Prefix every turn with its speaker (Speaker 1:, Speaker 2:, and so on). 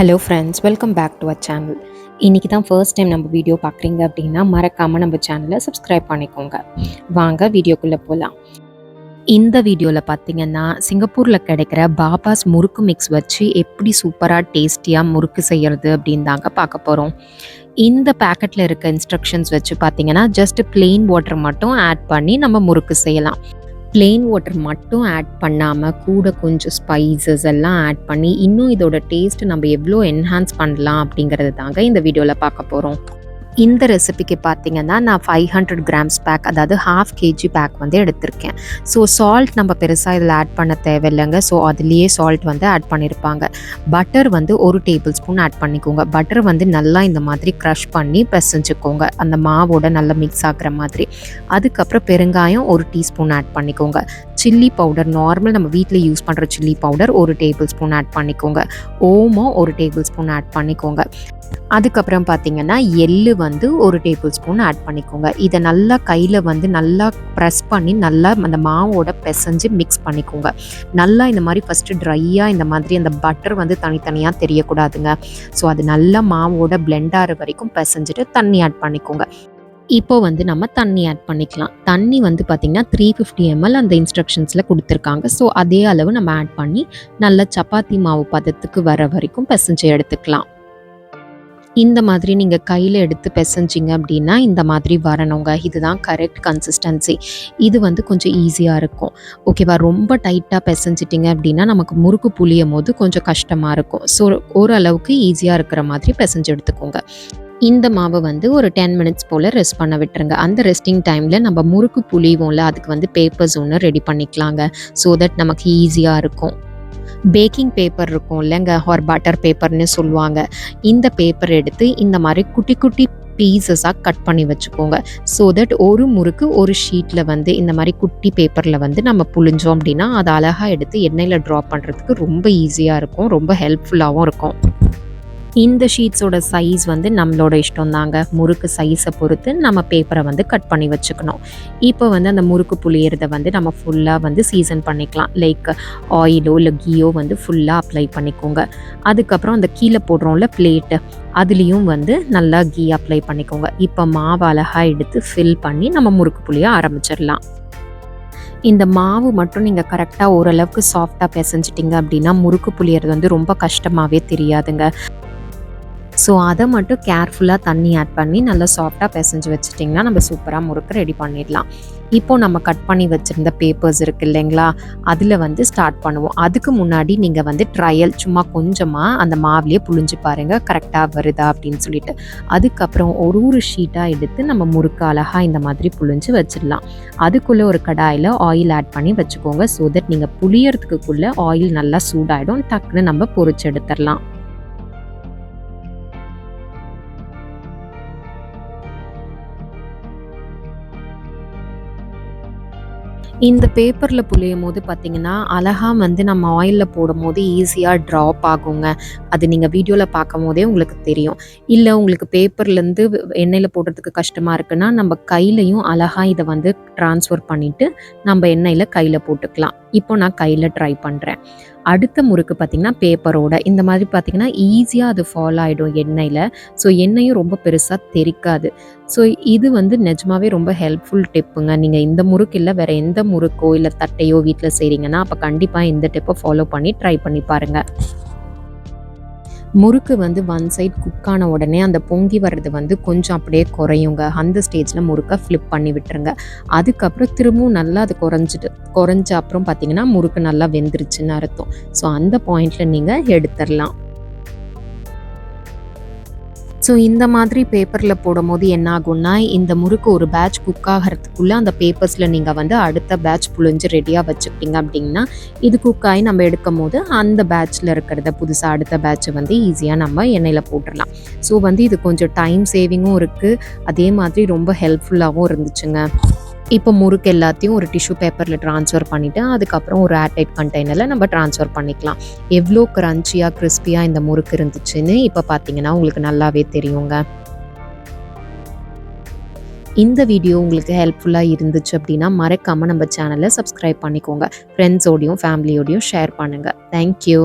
Speaker 1: Hello friends, welcome back to our channel. இன்றைக்கி தான் first time நம்ம வீடியோ பார்க்குறீங்க அப்படின்னா மறக்காமல் நம்ம சேனலை சப்ஸ்கிரைப் பண்ணிக்கோங்க. வாங்க வீடியோக்குள்ளே போகலாம். இந்த வீடியோவில் பார்த்தீங்கன்னா சிங்கப்பூரில் கிடைக்கிற பாபாஸ் முறுக்கு மிக்ஸ் வச்சு எப்படி சூப்பராக டேஸ்டியாக முறுக்கு செய்கிறது அப்படின்னு தாங்க பார்க்க போகிறோம். இந்த பேக்கெட்டில் இருக்க இன்ஸ்ட்ரக்ஷன்ஸ் வச்சு பார்த்தீங்கன்னா ஜஸ்ட் பிளெயின் வாட்டர் மட்டும் ஆட் பண்ணி நம்ம முறுக்கு செய்யலாம். பிளெயின் வாட்டர் மட்டும் ஆட் பண்ணாமல் கூட கொஞ்சம் ஸ்பைசஸ் எல்லாம் ஆட் பண்ணி இன்னும் இதோட டேஸ்ட் நம்ம எவ்வளோ என்ஹான்ஸ் பண்ணலாம் அப்படிங்கிறது தாங்க இந்த வீடியோவில் பார்க்க போகிறோம். இந்த ரெசிபிக்கு பார்த்தீங்கன்னா நான் 500 கிராம்ஸ் பேக், அதாவது 1/2 kg பேக் வந்து எடுத்திருக்கேன். ஸோ சால்ட் நம்ம பெருசாக இதில் ஆட் பண்ண தேவையில்லைங்க. ஸோ அதுலேயே சால்ட் வந்து ஆட் பண்ணியிருப்பாங்க. பட்டர் வந்து 1 டேபிள் ஸ்பூன் ஆட் பண்ணிக்கோங்க. பட்டர் வந்து நல்லா இந்த மாதிரி க்ரஷ் பண்ணி பிசைஞ்சுக்கோங்க, அந்த மாவோட நல்லா மிக்ஸ் ஆகிற மாதிரி. அதுக்கப்புறம் பெருங்காயம் 1 டீஸ்பூன் ஆட் பண்ணிக்கோங்க. சில்லி பவுடர், நார்மல் நம்ம வீட்டில் யூஸ் பண்ணுற chilli powder 1 tablespoon add பண்ணிக்கோங்க. ஓமம் 1 டேபிள் ஸ்பூன் ஆட் பண்ணிக்கோங்க. அதுக்கப்புறம் பார்த்தீங்கன்னா எள்ளு வந்து 1 டேபிள் ஸ்பூன் ஆட் பண்ணிக்கோங்க. இதை நல்லா கையில் வந்து நல்லா ப்ரெஸ் பண்ணி நல்லா அந்த மாவோட பிசைஞ்சு மிக்ஸ் பண்ணிக்கோங்க. நல்லா இந்த மாதிரி ஃபஸ்ட்டு ட்ரையாக இந்த மாதிரி அந்த பட்டர் வந்து தனித்தனியாக தெரியக்கூடாதுங்க. ஸோ அது நல்லா மாவோட பிளெண்ட் ஆகிற வரைக்கும் பிசைஞ்சிட்டு தண்ணி ஆட் பண்ணிக்கோங்க. இப்போ வந்து நம்ம தண்ணி ஆட் பண்ணிக்கலாம். தண்ணி வந்து பார்த்திங்கன்னா 350 ml அந்த இன்ஸ்ட்ரக்ஷன்ஸில் கொடுத்துருக்காங்க. ஸோ அதே அளவு நம்ம ஆட் பண்ணி நல்லா சப்பாத்தி மாவு பதத்துக்கு வர வரைக்கும் பிசைஞ்சு எடுத்துக்கலாம். இந்த மாதிரி நீங்கள் கையில் எடுத்து பிசைஞ்சிங்க அப்படின்னா இந்த மாதிரி வரணுங்க. இதுதான் கரெக்ட் கன்சிஸ்டன்சி. இது வந்து கொஞ்சம் ஈஸியாக இருக்கும். ஓகேவா? ரொம்ப டைட்டாக பிசைஞ்சிட்டிங்க அப்படின்னா நமக்கு முறுக்கு புளியும் போது கொஞ்சம் கஷ்டமாக இருக்கும். ஸோ ஓரளவுக்கு ஈஸியாக இருக்கிற மாதிரி பிசைஞ்சு எடுத்துக்கோங்க. இந்த மாவை வந்து ஒரு 10 மினிட்ஸ் போல் ரெஸ்ட் பண்ண விட்டுருங்க. அந்த ரெஸ்டிங் டைமில் நம்ம முறுக்கு புளிவோம்ல, அதுக்கு வந்து பேப்பர்ஸ் ஒன்று ரெடி பண்ணிக்கலாங்க. ஸோ தட் நமக்கு ஈஸியாக இருக்கும். பேக்கிங் பேப்பர் இருக்கும் இல்லைங்க, ஆர் பட்டர் பேப்பர்னு சொல்லுவாங்க. இந்த பேப்பர் எடுத்து இந்த மாதிரி குட்டி குட்டி பீசஸாக கட் பண்ணி வச்சுக்கோங்க. ஸோ தட் ஒரு முறுக்கு ஒரு ஷீட்டில் வந்து இந்த மாதிரி குட்டி பேப்பரில் வந்து நம்ம புழிஞ்சோம் அப்படின்னா அதை அழகாக எடுத்து எண்ணெயில் ட்ராப் பண்ணுறதுக்கு ரொம்ப ஈஸியாக இருக்கும், ரொம்ப ஹெல்ப்ஃபுல்லாகவும் இருக்கும். இந்த ஷீட்ஸோட சைஸ் வந்து நம்மளோட இஷ்டம் தாங்க. முறுக்கு சைஸை பொறுத்து நம்ம பேப்பரை வந்து கட் பண்ணி வச்சுக்கணும். இப்போ வந்து அந்த முறுக்கு புளியறதை வந்து நம்ம ஃபுல்லாக வந்து சீசன் பண்ணிக்கலாம். லைக் ஆயிலோ இல்லை கீயோ வந்து ஃபுல்லாக அப்ளை பண்ணிக்கோங்க. அதுக்கப்புறம் அந்த கீழே போடுறோம்ல பிளேட்டு, அதுலேயும் வந்து நல்லா கீ அப்ளை பண்ணிக்கோங்க. இப்போ மாவு அழகாக எடுத்து ஃபில் பண்ணி நம்ம முறுக்கு புளிய ஆரம்பிச்சிடலாம். இந்த மாவு மட்டும் நீங்கள் கரெக்டாக ஓரளவுக்கு சாஃப்டாக பிசைஞ்சிட்டிங்க அப்படின்னா முறுக்கு புளியறது வந்து ரொம்ப கஷ்டமாகவே தெரியாதுங்க. ஸோ அதை மட்டும் கேர்ஃபுல்லாக தண்ணி ஆட் பண்ணி நல்லா சாஃப்டாக பிசைஞ்சு வச்சுட்டிங்கன்னா நம்ம சூப்பராக முறுக்கு ரெடி பண்ணிடலாம். இப்போது நம்ம கட் பண்ணி வச்சுருந்த பேப்பர்ஸ் இருக்குது இல்லைங்களா, அதில் வந்து ஸ்டார்ட் பண்ணுவோம். அதுக்கு முன்னாடி நீங்கள் வந்து ட்ரையல் சும்மா கொஞ்சமாக அந்த மாவுலேயே புழிஞ்சு பாருங்கள் கரெக்டாக வருதா அப்படின்னு சொல்லிட்டு. அதுக்கப்புறம் ஒரு ஷீட்டாக எடுத்து நம்ம முறுக்கு அழகாக இந்த மாதிரி புழிஞ்சு வச்சிடலாம். அதுக்குள்ளே ஒரு கடாயில் ஆயில் ஆட் பண்ணி வச்சுக்கோங்க. ஸோ தட் நீங்கள் புளியறதுக்குள்ளே ஆயில் நல்லா சூடாயிடும், டக்குன்னு நம்ம பொரிச்சு எடுத்துடலாம். இந்த பேப்பரில் புளியும் போது பார்த்திங்கன்னா அழகாக வந்து நம்ம ஆயிலில் போடும் போது ஈஸியாக ட்ராப் ஆகுங்க. அது நீங்கள் வீடியோவில் பார்க்கும் போதே உங்களுக்கு தெரியும். இல்லை உங்களுக்கு பேப்பர்லேருந்து எண்ணெயில் போடுறதுக்கு கஷ்டமாக இருக்குன்னா நம்ம கையிலையும் அழகாக இதை வந்து ட்ரான்ஸ்ஃபர் பண்ணிவிட்டு நம்ம எண்ணெயில் கையில் போட்டுக்கலாம். இப்போ நான் கையில் ட்ரை பண்ணுறேன். அடுத்த முறுக்கு பார்த்திங்கன்னா பேப்பரோட இந்த மாதிரி பார்த்திங்கன்னா ஈஸியாக அது ஃபால் ஆகிடும் எண்ணெயில். ஸோ எண்ணெயும் ரொம்ப பெருசாக தெறிக்காது. ஸோ இது வந்து நிஜமாவே ரொம்ப ஹெல்ப்ஃபுல் டிப்புங்க. நீங்கள் இந்த முறுக்கு இல்லை வேறு எந்த முறுக்கோ இல்லை தட்டையோ வீட்டில் செய்கிறீங்கன்னா அப்போ கண்டிப்பாக இந்த டிப்பை ஃபாலோ பண்ணி ட்ரை பண்ணி பாருங்கள். முறுக்கு வந்து ஒன் சைட் குக் ஆன உடனே அந்த பொங்கி வர்றது வந்து கொஞ்சம் அப்படியே குறையுங்க. அந்த ஸ்டேஜில் முறுக்கை ஃப்ளிப் பண்ணி விட்டுருங்க. அதுக்கப்புறம் திரும்பவும் நல்லா அது குறைஞ்ச அப்புறம் பார்த்தீங்கன்னா முறுக்கு நல்லா வெந்துருச்சுன்னு அர்த்தம். ஸோ அந்த பாயிண்டில் நீங்கள் எடுத்துடலாம். ஸோ இந்த மாதிரி பேப்பரில் போடும் போது என்ன ஆகும்னா இந்த முறுக்கு ஒரு பேட்ச் குக் ஆகிறதுக்குள்ளே அந்த பேப்பர்ஸில் நீங்கள் வந்து அடுத்த பேட்ச் புழிஞ்சு ரெடியாக வச்சுக்கிட்டீங்க அப்படின்னா இது குக் ஆகி நம்ம எடுக்கும் போது அந்த பேட்சில் இருக்கிறத புதுசாக அடுத்த பேட்சை வந்து ஈஸியாக நம்ம எண்ணெயில் போட்டுடலாம். ஸோ வந்து இது கொஞ்சம் டைம் சேவிங்கும் இருக்குது, அதே மாதிரி ரொம்ப ஹெல்ப்ஃபுல்லாகவும் இருந்துச்சுங்க. இப்போ முறுக்கு எல்லாத்தையும் ஒரு டிஷ்யூ பேப்பரில் ட்ரான்ஸ்ஃபர் பண்ணிவிட்டு அதுக்கப்புறம் ஒரு ஏர்டைட் கண்டெய்னரில் நம்ம ட்ரான்ஸ்ஃபர் பண்ணிக்கலாம். எவ்வளோ க்ரன்ச்சியாக கிறிஸ்பியாக இந்த முறுக்கு இருந்துச்சுன்னு இப்போ பார்த்தீங்கன்னா உங்களுக்கு நல்லாவே தெரியுங்க. இந்த வீடியோ உங்களுக்கு ஹெல்ப்ஃபுல்லாக இருந்துச்சு அப்படின்னா மறக்காமல் நம்ம சேனலை சப்ஸ்கிரைப் பண்ணிக்கோங்க. ஃப்ரெண்ட்ஸோடையும் ஃபேமிலியோடையும் ஷேர் பண்ணுங்கள். தேங்க்யூ.